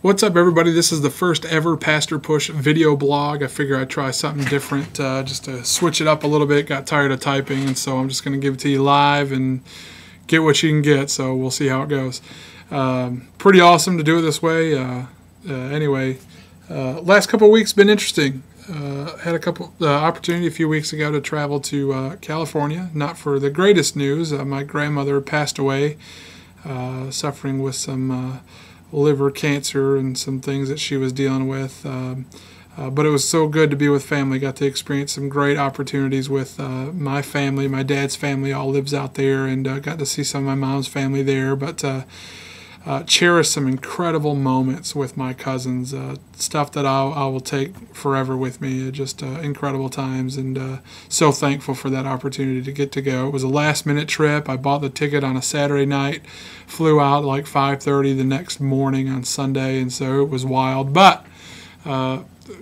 What's up, everybody? This is the first ever PastorPusch video blog. I figure I'd try something different just to switch it up a little bit. Got tired of typing, and so I'm just going to give it to you live and get what you can get, so we'll see how it goes. Pretty awesome to do it this way. Anyway, last couple of weeks been interesting. Had a couple opportunity a few weeks ago to travel to California. Not for the greatest news. My grandmother passed away, suffering with some liver cancer and some things that she was dealing with. But it was so good to be with family. Got to experience some great opportunities with my family. My dad's family all lives out there, and got to see some of my mom's family there. But cherished some incredible moments with my cousins. Stuff that I will take forever with me. Just incredible times, and so thankful for that opportunity to get to go. It was a last-minute trip. I bought the ticket on a Saturday night, flew out like 5:30 the next morning on Sunday, and so it was wild. But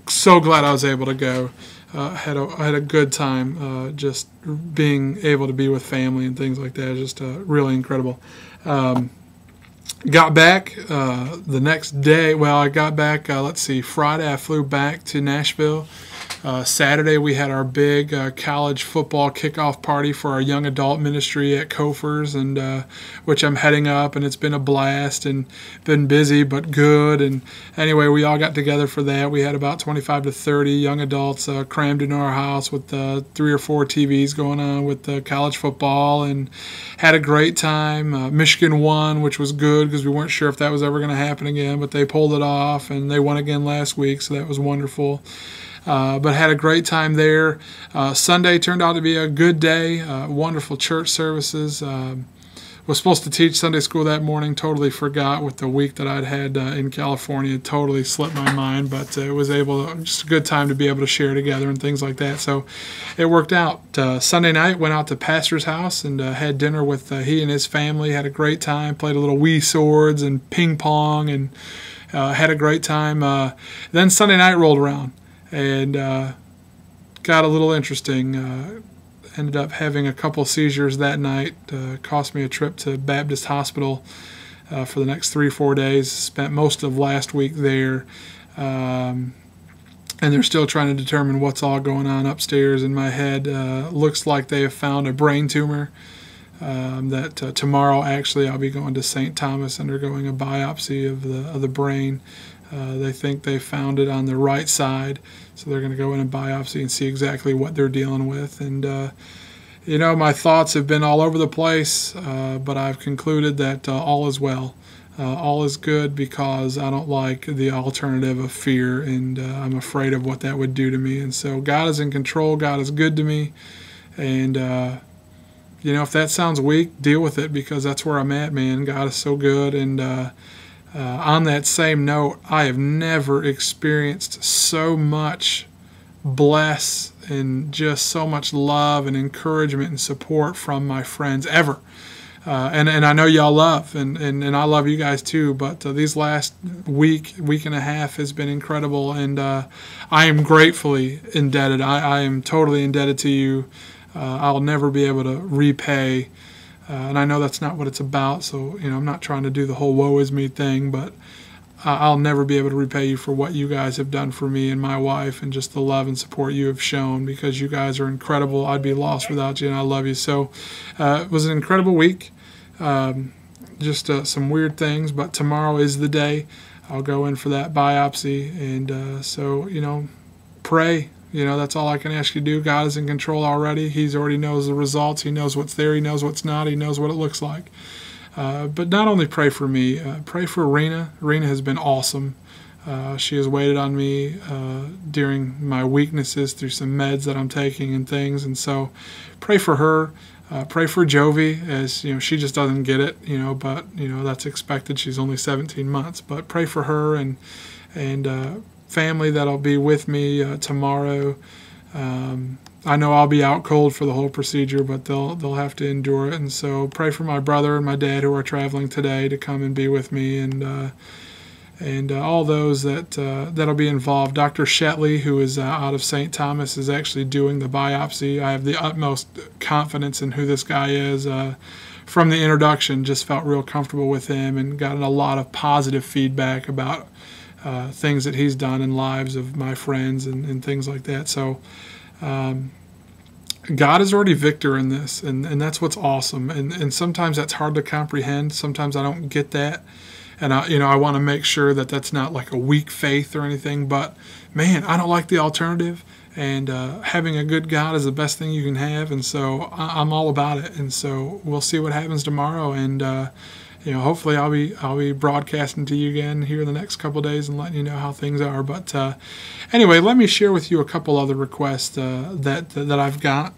so glad I was able to go. Had a good time, just being able to be with family and things like that. Just really incredible. Got back the next day. Well, I got back, let's see, Friday I flew back to Nashville. Saturday we had our big college football kickoff party for our young adult ministry at Kofer's, and which I'm heading up, and it's been a blast and been busy but good. And anyway, we all got together for that. We had about 25 to 30 young adults crammed into our house with 3 or 4 TVs going on with college football, and had a great time. Michigan won, which was good because we weren't sure if that was ever going to happen again, but they pulled it off, and they won again last week, so that was wonderful. But had a great time there. Sunday turned out to be a good day. Wonderful church services. Was supposed to teach Sunday school that morning. Totally forgot with the week that I'd had in California. It totally slipped my mind, but it was just a good time to be able to share together and things like that. So it worked out. Sunday night, went out to Pastor's house and had dinner with he and his family. Had a great time. Played a little Wii Swords and ping pong, and had a great time. Then Sunday night rolled around, and got a little interesting. Ended up having a couple seizures that night. Cost me a trip to Baptist Hospital for the next 3 or 4 days. Spent most of last week there. And they're still trying to determine what's all going on upstairs in my head. Looks like they have found a brain tumor. That tomorrow, actually, I'll be going to St. Thomas, undergoing a biopsy of the brain. They think they found it on the right side, so they're going to go in and biopsy and see exactly what they're dealing with. And you know, my thoughts have been all over the place, but I've concluded that all is well. All is good, because I don't like the alternative of fear, and I'm afraid of what that would do to me. And so God is in control. God is good to me, and you know, if that sounds weak, deal with it, because that's where I'm at, man. God is so good. And on that same note, I have never experienced so much bless and just so much love and encouragement and support from my friends ever. And I know y'all love, and I love you guys too, but these last week and a half has been incredible, and I am gratefully indebted. I am totally indebted to you. I'll never be able to repay. And I know that's not what it's about, so you know, I'm not trying to do the whole woe is me thing, but I'll never be able to repay you for what you guys have done for me and my wife, and just the love and support you have shown, because you guys are incredible. I'd be lost without you, and I love you. So it was an incredible week. Just some weird things, but tomorrow is the day. I'll go in for that biopsy, and so, you know, pray. You know, that's all I can ask you to do. God is in control already. He already knows the results. He knows what's there. He knows what's not. He knows what it looks like. But not only pray for me, pray for Rena. Rena has been awesome. She has waited on me during my weaknesses through some meds that I'm taking and things. And so pray for her. Pray for Jovi, as you know, she just doesn't get it, you know, but you know, that's expected. She's only 17 months. But pray for her and family that'll be with me tomorrow. I know I'll be out cold for the whole procedure, but they'll have to endure it. And so pray for my brother and my dad, who are traveling today, to come and be with me, and all those that'll be involved. Dr. Shetley, who is out of St. Thomas, is actually doing the biopsy. I have the utmost confidence in who this guy is. from the introduction, just felt real comfortable with him and gotten a lot of positive feedback about things that he's done in lives of my friends and things like that. So God is already victor in this, and that's what's awesome. And sometimes that's hard to comprehend. Sometimes I don't get that. And I want to make sure that that's not like a weak faith or anything. But man, I don't like the alternative. And having a good God is the best thing you can have. And so I'm all about it. And so we'll see what happens tomorrow. And hopefully I'll be broadcasting to you again here in the next couple of days and letting you know how things are. But anyway, let me share with you a couple other requests that I've got.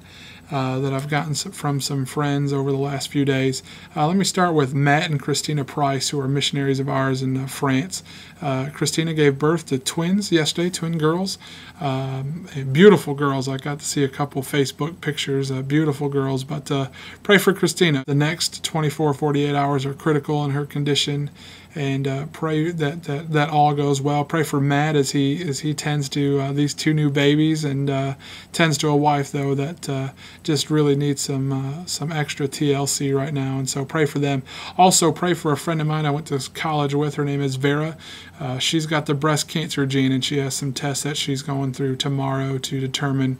That I've gotten from some friends over the last few days. Let me start with Matt and Christina Price, who are missionaries of ours in France. Christina gave birth to twins yesterday, twin girls, beautiful girls. I got to see a couple Facebook pictures, beautiful girls. But pray for Christina. The next 24, 48 hours are critical in her condition, and pray that all goes well. Pray for Matt as he tends to these two new babies, and tends to a wife though that just really needs some extra TLC right now, and so pray for them. Also pray for a friend of mine I went to college with. Her name is Vera. She's got the breast cancer gene, and she has some tests that she's going through tomorrow to determine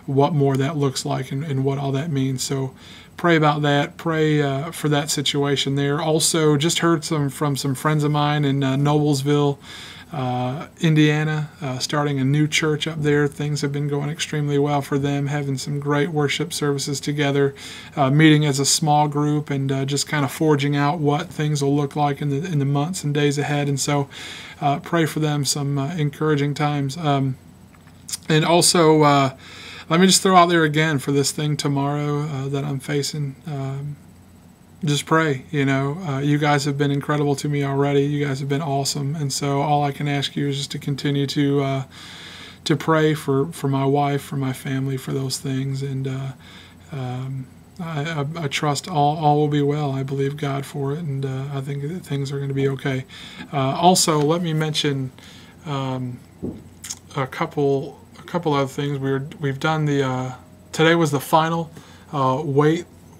what more that looks like and what all that means. So pray about that. Pray for that situation there. Also, just heard from some friends of mine in Noblesville, Indiana, starting a new church up there. Things have been going extremely well for them, having some great worship services together, meeting as a small group, and just kind of forging out what things will look like in the months and days ahead. And so pray for them, some encouraging times. And also, let me just throw out there again for this thing tomorrow that I'm facing. Just pray. You guys have been incredible to me already. You guys have been awesome, and so all I can ask you is just to continue to pray for my wife, for my family, for those things, and I trust all will be well. I believe God for it, and I think that things are going to be okay. Also, let me mention a couple other things. We've done today was the final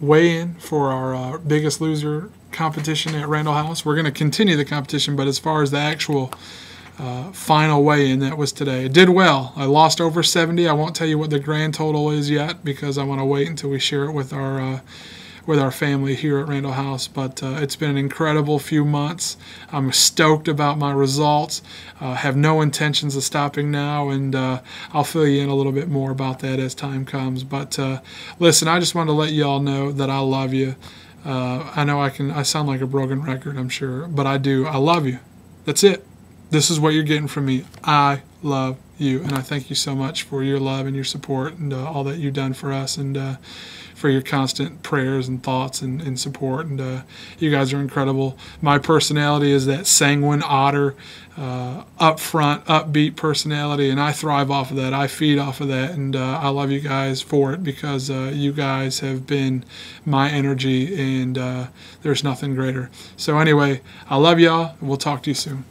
weigh-in for our Biggest Loser competition at Randall House. We're going to continue the competition, but as far as the actual final weigh-in, that was today. It did well. I lost over 70. I won't tell you what the grand total is yet because I want to wait until we share it with our family here at Randall House. But it's been an incredible few months. I'm stoked about my results. Have no intentions of stopping now, and I'll fill you in a little bit more about that as time comes. But listen, I just wanted to let you all know that I love you. I know I sound like a broken record, I'm sure, but I do. I love you. That's it. This is what you're getting from me. I love you, and I thank you so much for your love and your support and all that you've done for us, and for your constant prayers and thoughts and support. And you guys are incredible. My personality is that sanguine otter, upfront, upbeat personality, and I thrive off of that. I feed off of that, and I love you guys for it because you guys have been my energy, and there's nothing greater. So anyway, I love y'all, and we'll talk to you soon.